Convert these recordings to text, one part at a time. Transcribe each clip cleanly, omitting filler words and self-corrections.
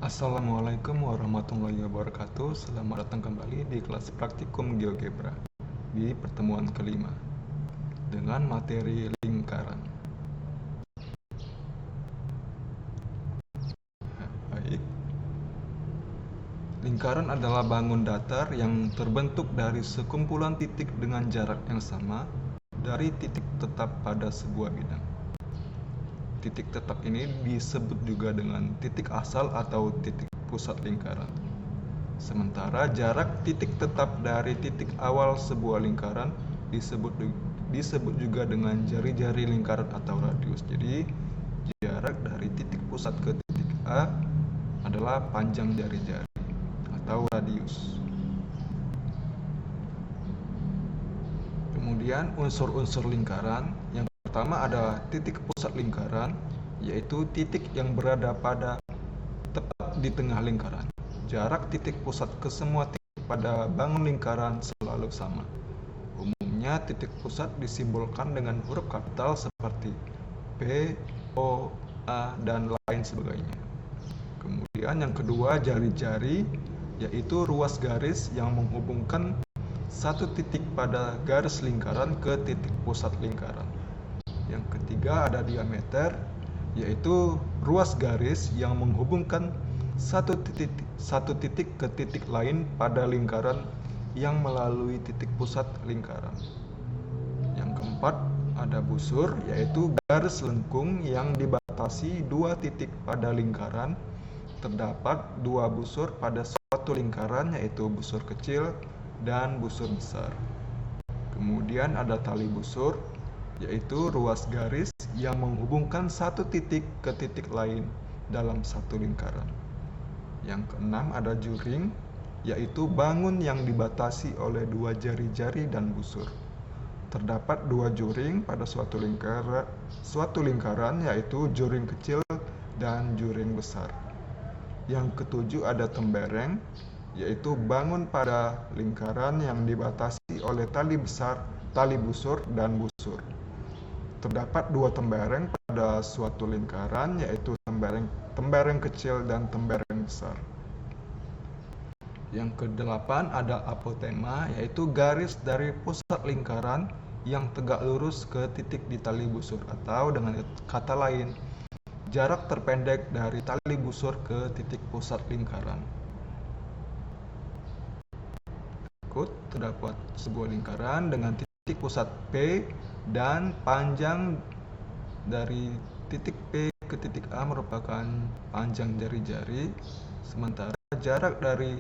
Assalamualaikum warahmatullahi wabarakatuh. Selamat datang kembali di kelas praktikum GeoGebra di pertemuan kelima dengan materi lingkaran. Baik. Lingkaran adalah bangun datar yang terbentuk dari sekumpulan titik dengan jarak yang sama dari titik tetap pada sebuah bidang. Titik tetap ini disebut juga dengan titik asal atau titik pusat lingkaran. Sementara jarak titik tetap dari titik awal sebuah lingkaran disebut juga dengan jari-jari lingkaran atau radius. Jadi, jarak dari titik pusat ke titik A adalah panjang jari-jari atau radius. Kemudian unsur-unsur lingkaran, yang pertama ada titik pusat lingkaran, yaitu titik yang berada tepat di tengah lingkaran. Jarak titik pusat ke semua titik pada bangun lingkaran selalu sama. Umumnya titik pusat disimbolkan dengan huruf kapital seperti P, O, A, dan lain sebagainya. Kemudian yang kedua, jari-jari, yaitu ruas garis yang menghubungkan satu titik pada garis lingkaran ke titik pusat lingkaran. Yang ketiga ada diameter, yaitu ruas garis yang menghubungkan satu titik ke titik lain pada lingkaran yang melalui titik pusat lingkaran. Yang keempat ada busur, yaitu garis lengkung yang dibatasi dua titik pada lingkaran. Terdapat dua busur pada suatu lingkaran, yaitu busur kecil dan busur besar. Kemudian ada tali busur, yaitu ruas garis yang menghubungkan satu titik ke titik lain dalam satu lingkaran. Yang keenam ada juring, yaitu bangun yang dibatasi oleh dua jari-jari dan busur. Terdapat dua juring pada suatu lingkaran, yaitu juring kecil dan juring besar. Yang ketujuh ada tembereng, yaitu bangun pada lingkaran yang dibatasi oleh tali busur, dan busur. Terdapat dua tembereng pada suatu lingkaran, yaitu tembereng kecil dan tembereng besar. Yang kedelapan ada apotema, yaitu garis dari pusat lingkaran yang tegak lurus ke titik di tali busur, atau dengan kata lain, jarak terpendek dari tali busur ke titik pusat lingkaran. Terdapat sebuah lingkaran dengan titik pusat P dan panjang dari titik P ke titik A merupakan panjang jari-jari, sementara jarak dari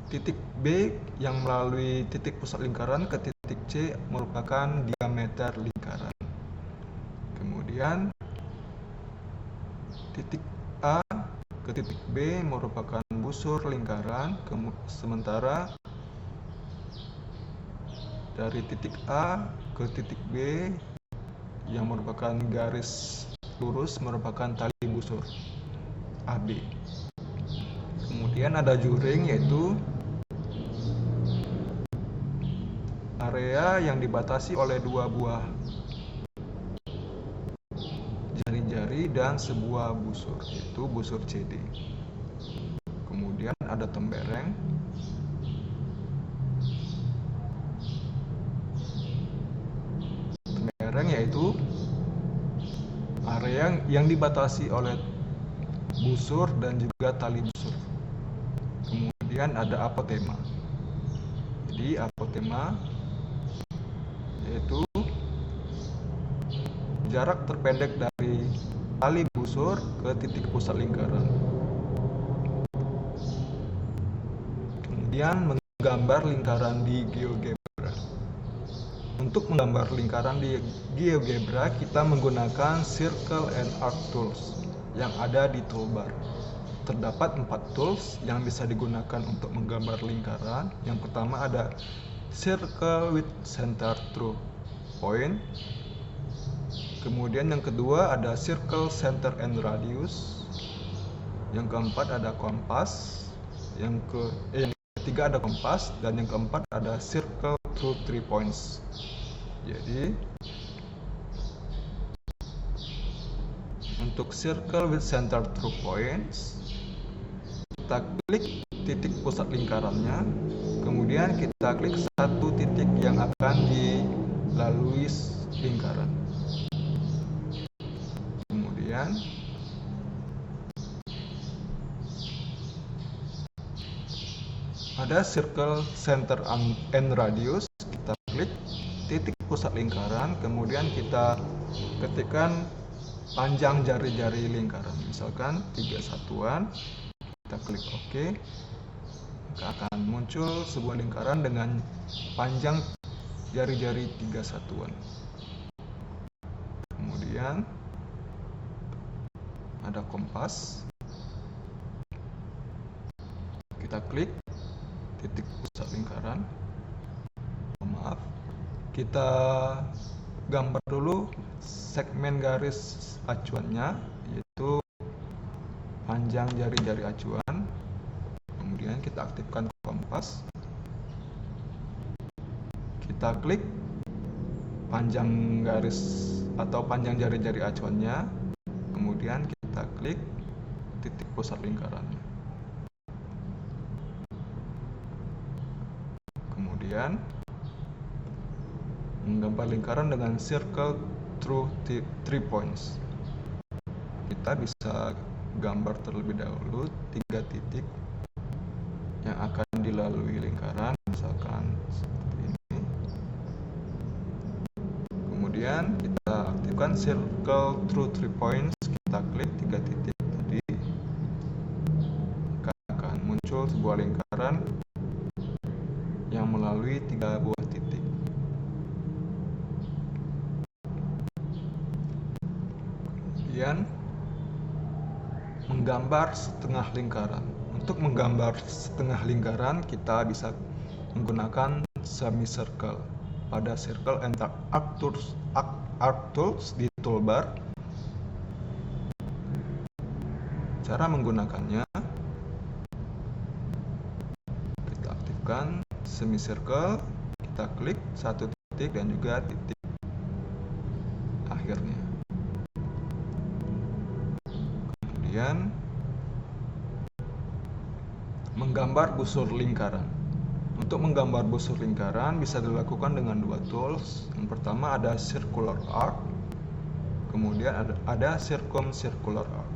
titik B yang melalui titik pusat lingkaran ke titik C merupakan diameter lingkaran. Kemudian titik A ke titik B merupakan busur lingkaran, sementara dari titik A ke titik B yang merupakan garis lurus merupakan tali busur AB. Kemudian ada juring, yaitu area yang dibatasi oleh dua buah jari-jari dan sebuah busur, yaitu busur CD. Kemudian ada tembereng. Tembereng yaitu area yang dibatasi oleh busur dan juga tali busur. Kemudian ada apotema. Jadi apotema yaitu jarak terpendek dari tali busur ke titik pusat lingkaran. Kemudian menggambar lingkaran di GeoGebra. Untuk menggambar lingkaran di GeoGebra, kita menggunakan Circle and Arc Tools yang ada di toolbar. Terdapat 4 tools yang bisa digunakan untuk menggambar lingkaran. Yang pertama ada Circle with Center Through Point. Kemudian yang kedua ada Circle, Center, and Radius. Yang keempat ada kompas. Yang ketiga ada kompas, dan yang keempat ada Circle through 3 points. Jadi untuk circle with center through points, kita klik titik pusat lingkarannya, kemudian kita klik satu titik yang akan dilalui lingkaran. Kemudian ada circle center and radius, kita klik titik pusat lingkaran, kemudian kita ketikkan panjang jari-jari lingkaran, misalkan 3 satuan, kita klik OK, maka akan muncul sebuah lingkaran dengan panjang jari-jari 3 satuan. Kemudian ada kompas, kita klik titik pusat lingkaran. Maaf, kita gambar dulu segmen garis acuannya, yaitu panjang jari-jari acuan. Kemudian kita aktifkan kompas, kita klik panjang garis atau panjang jari-jari acuannya, kemudian kita klik titik pusat lingkarannya. Kemudian menggambar lingkaran dengan circle through 3 points. Kita bisa gambar terlebih dahulu 3 titik yang akan dilalui lingkaran, misalkan seperti ini. Kemudian kita aktifkan circle through 3 points, kita klik 3 titik tadi, maka akan muncul sebuah lingkaran yang melalui 3 buah titik. Kemudian menggambar setengah lingkaran. Untuk menggambar setengah lingkaran, kita bisa menggunakan semicircle pada Circle and Arc Tools di toolbar. Cara menggunakannya, kita aktifkan semicircle, kita klik satu titik dan juga titik akhirnya. Kemudian menggambar busur lingkaran. Untuk menggambar busur lingkaran bisa dilakukan dengan 2 tools. Yang pertama ada circular arc, kemudian ada circumcircular arc.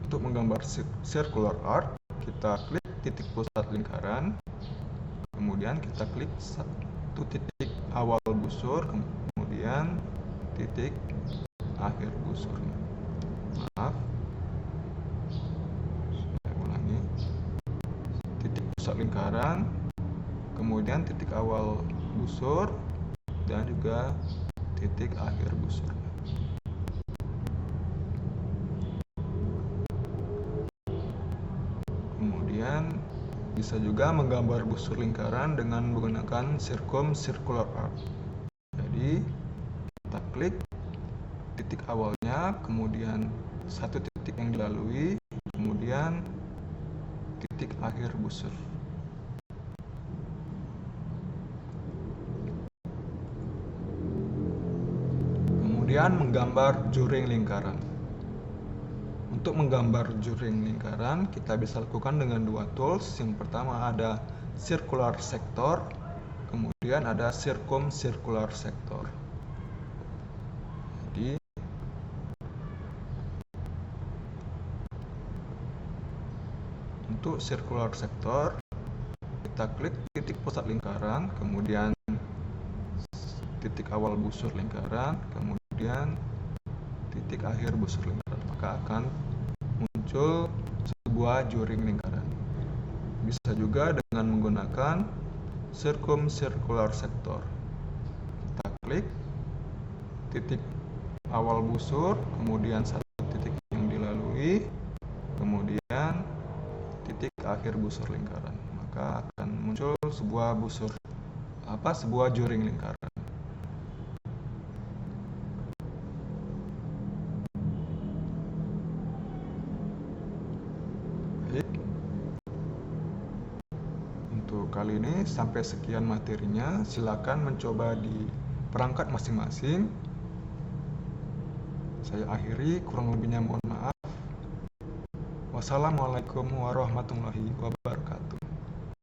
Untuk menggambar circular arc, kita klik titik pusat lingkaran, kemudian kita klik satu titik awal busur, kemudian titik akhir busur. Maaf, saya ulangi. Titik pusat lingkaran, kemudian titik awal busur, dan juga titik akhir busur. Kemudian bisa juga menggambar busur lingkaran dengan menggunakan circumcircular arc. Jadi kita klik titik awalnya, kemudian satu titik yang dilalui, kemudian titik akhir busur. Kemudian menggambar juring lingkaran. Untuk menggambar juring lingkaran, kita bisa lakukan dengan 2 tools. Yang pertama ada circular sector, kemudian ada circumcircular sector. Jadi untuk circular sector, kita klik titik pusat lingkaran, kemudian titik awal busur lingkaran, kemudian titik akhir busur lingkaran, maka akan muncul sebuah juring lingkaran. Bisa juga dengan menggunakan circumcircular sector. Kita klik titik awal busur, kemudian satu titik yang dilalui, kemudian titik akhir busur lingkaran, maka akan muncul sebuah juring lingkaran. Baik. Untuk kali ini sampai sekian materinya. Silakan mencoba di perangkat masing-masing. Saya akhiri, kurang lebihnya mohon maaf. Wassalamualaikum warahmatullahi wabarakatuh.